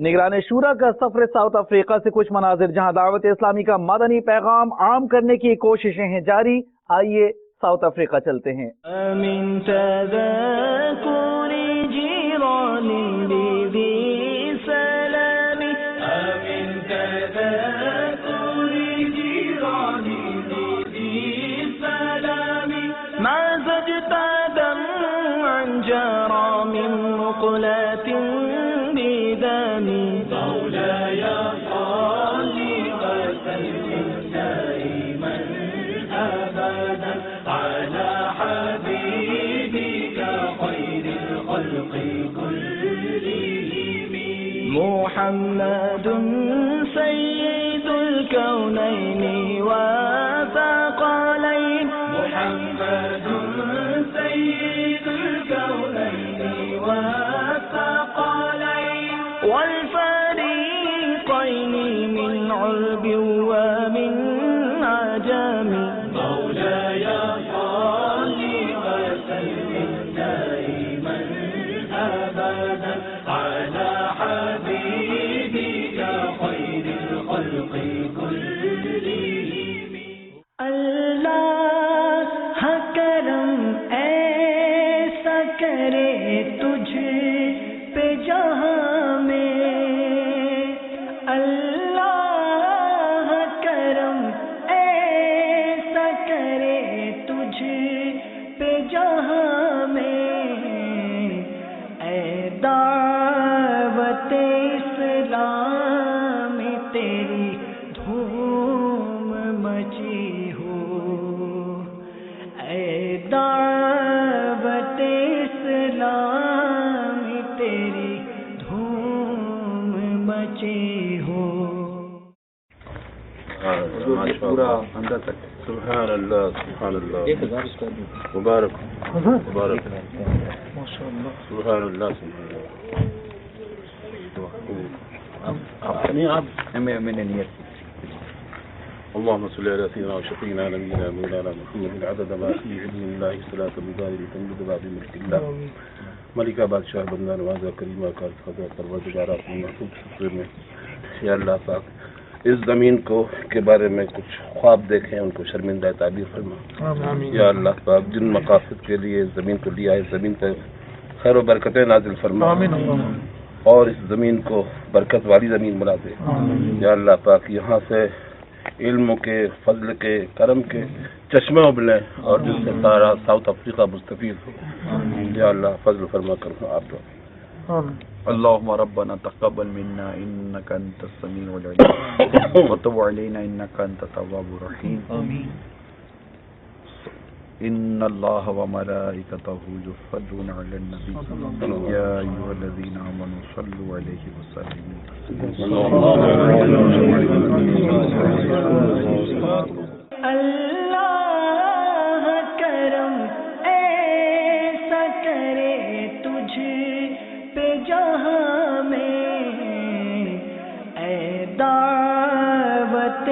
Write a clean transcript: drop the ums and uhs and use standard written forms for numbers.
نگران شورا کا سفر ساؤتھ افریقہ سے کچھ مناظر جہاں دعوت اسلامی کا مدنی پیغام عام کرنے کی کوششیں ہیں جاری. آئیے ساؤتھ افریقہ چلتے ہیں. محمد سید الكونین والثقلین محمد سید الكونین والثقلین والفریقین من عرب ومن عجم مولاي صل وسلم دائما ابدا على حبيبك خير الخلق كلهم. اللہ کرم ایسا کرے تجھ پہ جہاں میں، اللہ کرم ایسا کرے تجھ پہ جہاں میں، اے دعوت اسلام تیری دھوم مچی ہو، اے دعوت اسلام تیری دھوم مچی ہو. پورا اندر تک سبحان اللہ سبحان اللہ مبارک مبارک سبحان اللہ سبحان اللہ. میں نے نیت اللهم صل على سيدنا وشفيعنا نبينا مولانا محمد عدد ما في علم الله صلاة مبارك تمد بعد ملك الله ملکہ بادشاہ بندہ نوازہ کریمہ کا خدا پروردگار اپنے محبوب سفر میں. یا اللہ پاک اس زمین کو کے بارے میں کچھ خواب دیکھیں ان کو شرمندہ تعبیر فرما. یا اللہ پاک جن مقاصد کے لیے اس زمین کو لیا ہے زمین پر خیر و برکتیں نازل فرما اور اس زمین کو برکت والی زمین بنا دے. یا اللہ پاک یہاں سے علم کے فضل کے کرم کے چشمے ابلیں اور جن سے سارا ساؤتھ افریقہ مستفید ہو. یا اللہ فضل فرما کر آپ لوگ. اللهم ربنا تقبل منا انك انت السميع العليم وتب علينا انك انت التواب الرحيم. ان الله وملائكته يصلون على النبي يا ايها الذين امنوا صلوا عليه وسلموا اللہ کرم ایسا کرے تجھ پہ جہاں میں، اے دعوت